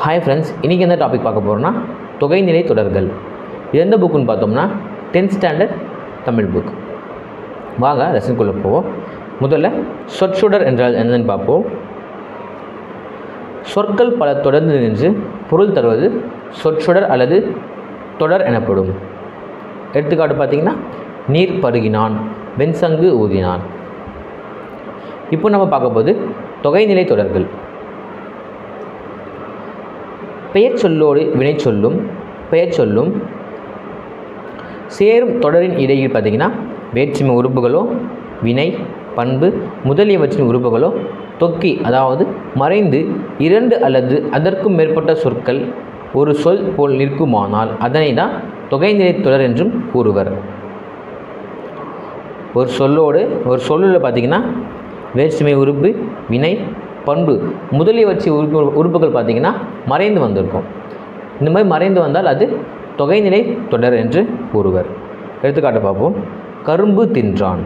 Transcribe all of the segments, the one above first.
Hi friends, இன்றைக்கி எந்த topic பார்க்க போகிறோன்னா தொகைநிலை தொடர்கள். இது எந்த புக்குன்னு பார்த்தோம்னா 10th ஸ்டாண்டர்ட் தமிழ் புக். வாங்க லெசனுக்குள்ளே போவோம். முதல்ல சொற்றொடர் என்றால் என்னன்னு பார்ப்போம். சொற்கள் பல தொடர்ந்து நின்று பொருள் தருவது சொற்றொடர் அல்லது தொடர் எனப்படும். எடுத்துக்காட்டு பார்த்திங்கன்னா, நீர் பருகினான், வெண்சங்கு ஊதினான். இப்போ நம்ம பார்க்க போது தொகைநிலை தொடர்கள். பெயர் சொல்லோடு வினை சொல்லும் பெயர் சொல்லும் சேரும் தொடரின் இடையில் பார்த்திங்கன்னா வேற்றுமை உறுப்புகளோ வினை பண்பு முதலியவற்றின் உறுப்புகளோ தொக்கி அதாவது மறைந்து இரண்டு அல்லது அதற்கும் மேற்பட்ட சொற்கள் ஒரு சொல் போல் நிற்குமானால் அதனை தான் தொகைநிலை தொடர் என்றும் கூறுவர். ஒரு சொல்லில் பார்த்திங்கன்னா வேற்றுமை உறுப்பு வினை பண்பு முதலியவற்றை உறுப்புகள் பார்த்திங்கன்னா மறைந்து வந்திருக்கும். இந்த மாதிரி மறைந்து வந்தால் அது தொகைநிலை தொடர் என்று கூறுவர். எடுத்துக்காட்டு பார்ப்போம். கரும்பு தின்றான்.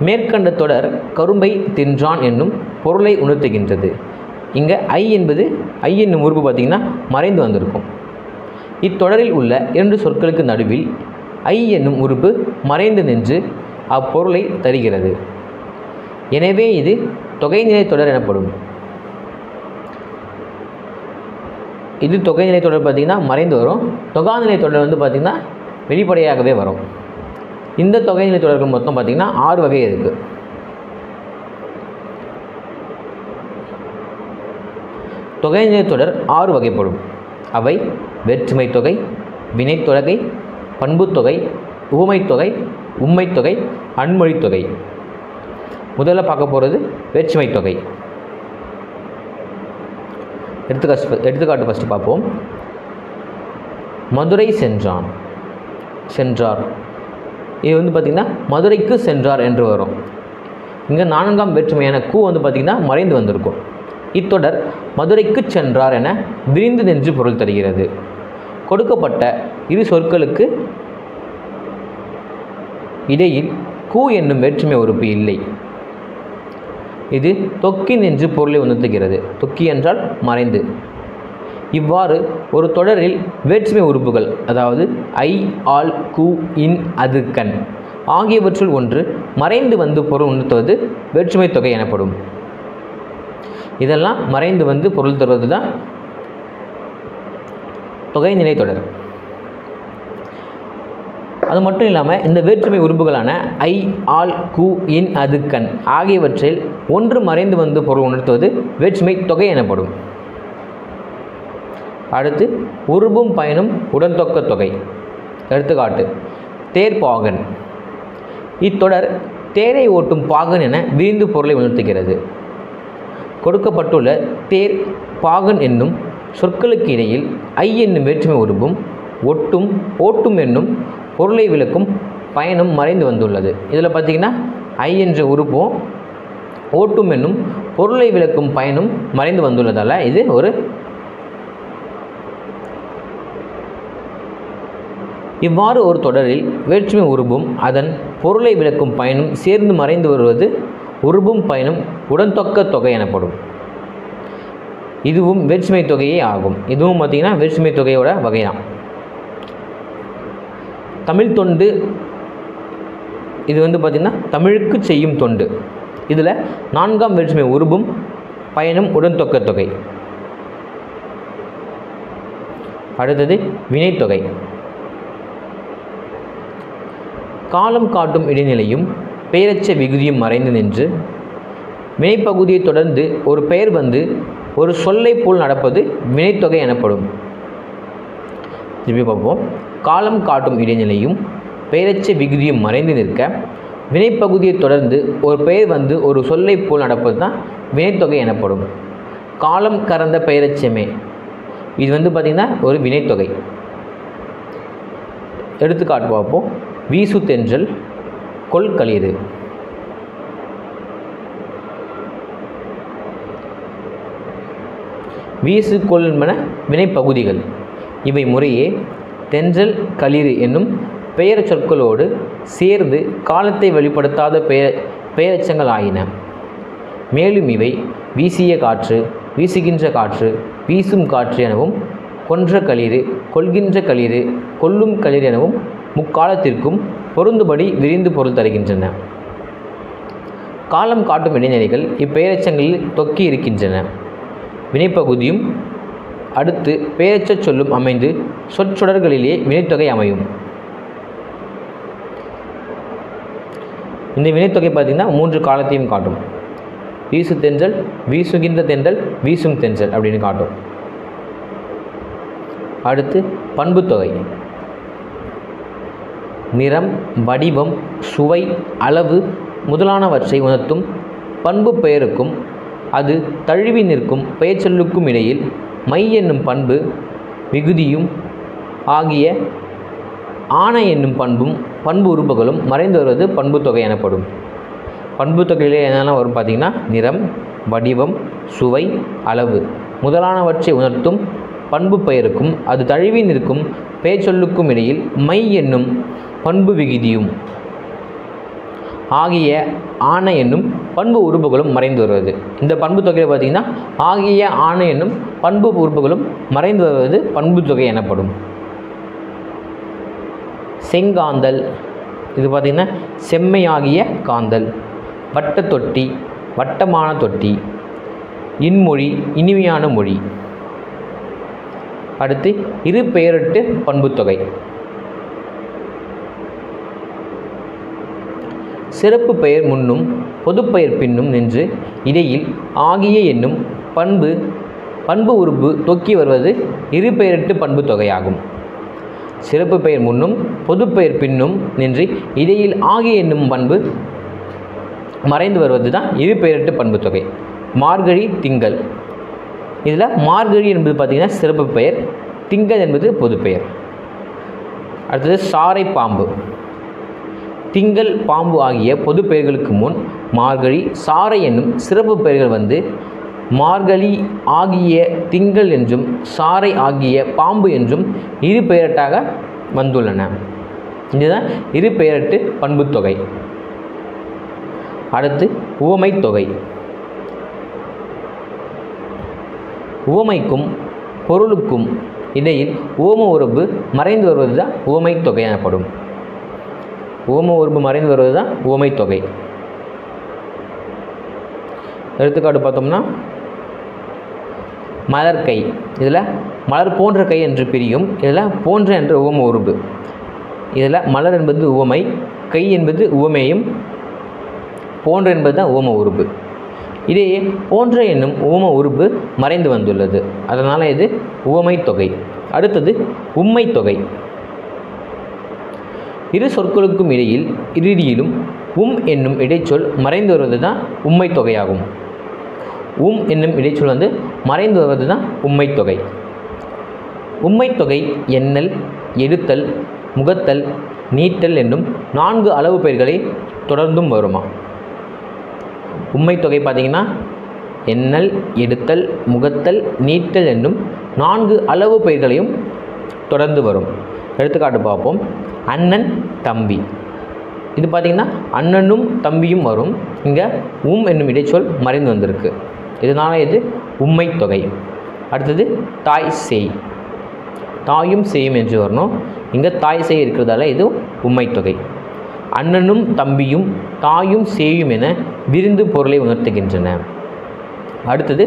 மேற்கண்ட தொடர் கரும்பை தின்றான் என்னும் பொருளை உணர்த்துகின்றது. இங்கே ஐ என்னும் உறுப்பு பார்த்திங்கன்னா மறைந்து வந்திருக்கும். இத்தொடரில் உள்ள இரண்டு சொற்களுக்கு நடுவில் ஐ என்னும் உறுப்பு மறைந்து நின்று அப்பொருளை தருகிறது. எனவே இது தொகைநிலை தொடர் எனப்படும். இது தொகைநிலை தொடர் பார்த்திங்கன்னா மறைந்து வரும். தொகாநிலை தொடர் பார்த்திங்கன்னா வெளிப்படையாகவே வரும். இந்த தொகைநிலை தொடர்கள் மொத்தம் பார்த்திங்கன்னா 6 வகை இருக்குது. தொகைநிலை தொடர் 6 வகைப்படும். அவை வேற்றுமை தொகை, வினைத்தொகை, பண்புத்தொகை, உவமைத்தொகை, உம்மைத்தொகை, அன்மொழித்தொகை. முதல்ல பார்க்க போகிறது வேற்றுமை தொகை. எடுத்துக்காட்டு ஃபஸ்ட்டு பார்ப்போம். மதுரை சென்றான், சென்றார். இது பார்த்திங்கன்னா மதுரைக்கு சென்றார் என்று வரும். இங்கே 4ஆம் வேற்றுமையான கூ பார்த்திங்கன்னா மறைந்து வந்திருக்கும். இத்தொடர் மதுரைக்கு சென்றார் என விரிந்து நின்று பொருள் தருகிறது. கொடுக்கப்பட்ட இரு சொற்களுக்கு இடையில் கூ என்னும் வேற்றுமை உறுப்பு இல்லை. இது தொக்கி நின்று பொருளை உணர்த்துகிறது. தொக்கி என்றால் மறைந்து. இவ்வாறு ஒரு தொடரில் வேற்றுமை உறுப்புகள் அதாவது ஐ, ஆல், கு, இன், அது, கண் ஆகியவற்றுள் ஒன்று மறைந்து வந்து பொருள் உணர்த்துவது வேற்றுமை தொகை எனப்படும். இதெல்லாம் மறைந்து வந்து பொருள் தருவது தான் தொகைநிலை தொடர். அது மட்டும் இல்லாமல் இந்த வேற்றுமை உறுப்புகளான ஐ, ஆல், கு, இன், அது, கண் ஆகியவற்றில் ஒன்று மறைந்து வந்து பொருள் உணர்த்துவது வேற்றுமை தொகை எனப்படும். அடுத்து உருபும் பயனும் உடன்தொக்க தொகை. எடுத்துக்காட்டு தேர்ப்பாகன். இத்தொடர் தேரை ஓட்டும் பாகன் என விரிந்து பொருளை உணர்த்துகிறது. கொடுக்கப்பட்டுள்ள தேர் பாகன் என்னும் சொற்களுக்கு இடையில் ஐ என்னும் வேற்றுமை உறுப்பும் ஒட்டும் ஓட்டும் என்னும் பொருளை விளக்கும் பயனும் மறைந்து வந்துள்ளது. இதில் பார்த்திங்கன்னா ஐ என்ற உறுப்பும் ஓட்டும் என்னும் பொருளை விளக்கும் பயனும் மறைந்து வந்துள்ளதால் இது ஒரு இவ்வாறு ஒரு தொடரில் வேற்றுமை உருபும் அதன் பொருளை விளக்கும் பயனும் சேர்ந்து மறைந்து வருவது உருபும் பயனும் உடன்தொக்க தொகை எனப்படும். இதுவும் வேற்றுமை தொகையே ஆகும். இதுவும் பார்த்திங்கன்னா வேற்றுமை தொகையோட வகைதான். தமிழ் தொண்டு. இது பார்த்திங்கன்னா தமிழுக்கு செய்யும் தொண்டு. இதில் 4ஆம் வேற்றுமை உருபும் பயனும் உடன்தொக்க தொகை. அடுத்தது வினைத்தொகை. காலம் காட்டும் இடைநிலையும் பெயரச்ச விகுதியும் மறைந்து நின்று வினைப்பகுதியை தொடர்ந்து ஒரு பெயர் வந்து ஒரு சொல்லை போல் நடப்பது வினைத்தொகை எனப்படும். திருப்பி பார்ப்போம். காலம் காட்டும் இடைநிலையும் பெயரச்ச விகுதியும் மறைந்து நிற்க வினைப்பகுதியை தொடர்ந்து ஒரு பெயர் வந்து ஒரு சொல்லை போல் நடப்பது தான் வினைத்தொகை எனப்படும். காலம் கறந்த பெயரச்சமே. இது பார்த்திங்கன்னா ஒரு வினைத்தொகை. எடுத்துக்காட்டு பார்ப்போம். வீசு தென்றல், கொல் களிறு. வீசு கொல் என்பன வினைப்பகுதிகள். இவை முறையே தென்றல் களிறு என்னும் பெயர் சொற்களோடு சேர்ந்து காலத்தை வெளிப்படுத்தாத பெயரெச்சங்கள் ஆயின. மேலும் இவை வீசிய காற்று, வீசுகின்ற காற்று, வீசும் காற்று எனவும், கொன்ற களிறு, கொள்கின்ற களிறு, கொல்லும் களிறு எனவும் முக்காலத்திற்கும் பொருந்துபடி விரிந்து பொருள் தருகின்றன. காலம் காட்டும் இடைநிலைகள் இப்பெயரெச்சங்களில் தொக்கி இருக்கின்றன. வினைப்பகுதியும் அடுத்து பெயரெச்சச் சொல்லும் அமைந்து சொற்றொடர்களிலே வினைத்தொகை அமையும். இந்த வினைத்தொகை பார்த்திங்கன்னா 3 காலத்தையும் காட்டும். வீசு தென்றல், வீசுகின்ற தென்றல், வீசும் தென்றல் அப்படின்னு காட்டும். அடுத்து பண்புத்தொகை. நிறம், வடிவம், சுவை, அளவு முதலானவற்றை உணர்த்தும் பண்பு பெயருக்கும் அது தழுவி நிற்கும் பெயர் சொல்லுக்கும் இடையில் மை என்னும் பண்பு விகுதியும் ஆகிய ஆன என்னும் பண்பு உறுப்புகளும் மறைந்து வருவது பண்புத்தொகை எனப்படும். பண்புத்தொகையிலே என்னென்ன வரும் பார்த்திங்கன்னா, நிறம், வடிவம், சுவை, அளவு முதலானவற்றை உணர்த்தும் பண்பு பெயருக்கும் அது தழுவி நிற்கும் பெயர் சொல்லுக்கும் இடையில் மை என்னும் பண்பு விகுதியும் ஆகிய ஆன என்னும் பண்பு உறுப்புகளும் மறைந்து வருவது. இந்த பண்பு தொகையில் பார்த்திங்கன்னா ஆகிய ஆன என்னும் பண்பு உறுப்புகளும் மறைந்து வருவது பண்பு தொகை எனப்படும். செங்காந்தல், இது பார்த்திங்கன்னா செம்மையாகிய காந்தல். வட்ட தொட்டி, வட்டமான தொட்டி. இன்மொழி, இனிமையான மொழி. அடுத்து இரு பெயரிட்டு பண்புத்தொகை. சிறப்பு பெயர் முன்னும் பொதுப்பெயர் பின்னும் நின்று இடையில் ஆகிய என்னும் பண்பு உறுப்பு தொக்கி வருவது இரு பெயரிட்டு பண்பு தொகையாகும். சிறப்பு பெயர் முன்னும் பொதுப்பெயர் பின்னும் நின்று இடையில் ஆகிய என்னும் பண்பு மறைந்து வருவது தான் இரு பெயரிட்டு பண்பு தொகை. மார்கழி, திங்கள். இதில் மார்கழி என்பது பார்த்திங்கன்னா சிறப்பு பெயர், திங்கள் என்பது பொதுப்பெயர். அடுத்தது சாறை பாம்பு. திங்கள், பாம்பு ஆகிய பொது பெயர்களுக்கு முன் மார்கழி, சாறை என்னும் சிறப்பு பெயர்கள் வந்து மார்கழி ஆகிய திங்கள் என்றும் சாறை ஆகிய பாம்பு என்றும் இரு பெயரட்டாக வந்துள்ளன. இதுதான் இரு பெயரட்டு பண்புத்தொகை. அடுத்து உவமை தொகை. உவமைக்கும் பொருளுக்கும் இடையில் உவம உறுப்பு மறைந்து வருவது தான் உவமை தொகை எனப்படும். உவம உறுப்பு மறைந்து வருவது தான் உவமை தொகை. எடுத்துக்காட்டு பார்த்தோம்னா, மலர் கை. இதில் மலர் போன்ற கை என்று பிரியும். இதில் போன்ற என்ற உவம உறுப்பு. இதில் மலர் என்பது உவமை, கை என்பது உவமையும், போன்ற என்பது தான் உவம உறுப்பு. இதையே போன்ற என்னும் உவம உறுப்பு மறைந்து வந்துள்ளது. அதனால் இது உவமை தொகை. அடுத்தது உம்மை தொகை. இரு சொற்களுக்கும் இடையில் இறுதியிலும் என்னும் இடைச்சொல் மறைந்து வருவது தான் உம்மை தொகையாகும். என்னும் இடைச்சொல் வந்து மறைந்து வருவது தான் உம்மை தொகை. உம்மை தொகை எண்ணல், எடுத்தல், முகத்தல், நீட்டல் என்னும் 4 அளவு பெயர்களை தொடர்ந்தும் வருமா. உம்மை தொகை பார்த்திங்கன்னா எண்ணல், எடுத்தல், முகத்தல், நீட்டல் என்னும் 4 அளவு பெயர்களையும் தொடர்ந்து வரும். எடுத்துக்காட்டு பார்ப்போம். அண்ணன், தம்பி. இது பார்த்திங்கன்னா அண்ணனும் தம்பியும் வரும். இங்கே என்னும் இடைச்சொல் மறைந்து வந்திருக்கு. இதனால் இது உம்மை தொகை. அடுத்தது தாய், சேய். தாயும் சேயும் என்று வரணும். இங்கே தாய், சேய் இருக்கிறதால இது உம்மை தொகை. அண்ணனும் தம்பியும் தாயும் சேயும் என விரிந்து பொருளை உணர்த்துகின்றன. அடுத்தது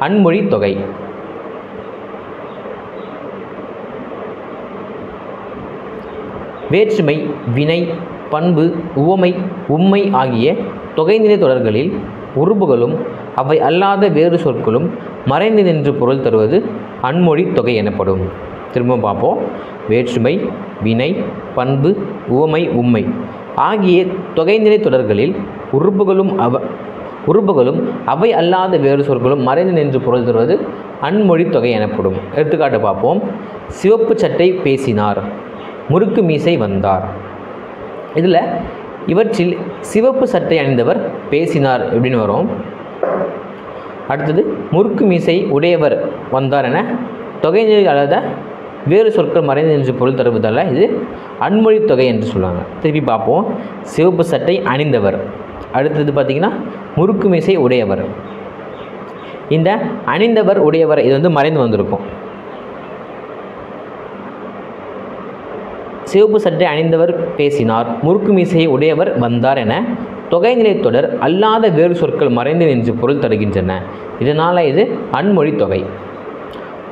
அன்மொழி தொகை. வேற்றுமை, வினை, பண்பு, உவமை, உம்மை ஆகிய தொகைநிலை தொடர்களில் உறுப்புகளும் அவை அல்லாத வேறு சொற்களும் மறைந்து நின்று பொருள் தருவது அன்மொழி தொகை எனப்படும். திரும்ப பார்ப்போம். வேற்றுமை, வினை, பண்பு, உவமை, உம்மை ஆகிய தொகைநிலை தொடர்களில் உறுப்புகளும் அவை அல்லாத வேறு சொற்களும் மறைந்து நின்று பொருள் தருவது அன்மொழி தொகை எனப்படும். எடுத்துக்காட்டு பார்ப்போம். சிவப்பு சட்டை பேசினார், முறுக்கு மீசை வந்தார். இதில் இவற்றில் சிவப்பு சட்டை அணிந்தவர் பேசினார் அப்படின்னு வரும். அடுத்தது முறுக்கு மீசை உடையவர் வந்தார் என தொகைநிலை அல்லாத வேறு சொற்கள் மறைந்து நின்று பொருள் தருவதால் இது அன்மொழி தொகை என்று சொல்லுவாங்க. திருப்பி பார்ப்போம். சிவப்பு சட்டை அணிந்தவர். அடுத்தது பார்த்திங்கன்னா முறுக்கு மீசை உடையவர். இந்த அணிந்தவர் உடையவர் இது வந்து மறைந்து வந்திருக்கும். சிவப்பு சட்டை அணிந்தவர் பேசினார், முறுக்கு மீசையை உடையவர் வந்தார் என தொகைநிலை தொடர் அல்லாத வேறு சொற்கள் மறைந்து நின்று பொருள் தருகின்றன. இதனால் இது அன்மொழி தொகை.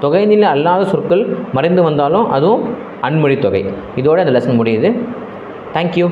தொகைநிலை அல்லாத சொற்கள் மறைந்து வந்தாலும் அதுவும் அன்மொழி தொகை. இதோடு அந்த லெசன் முடியுது. தேங்க்யூ.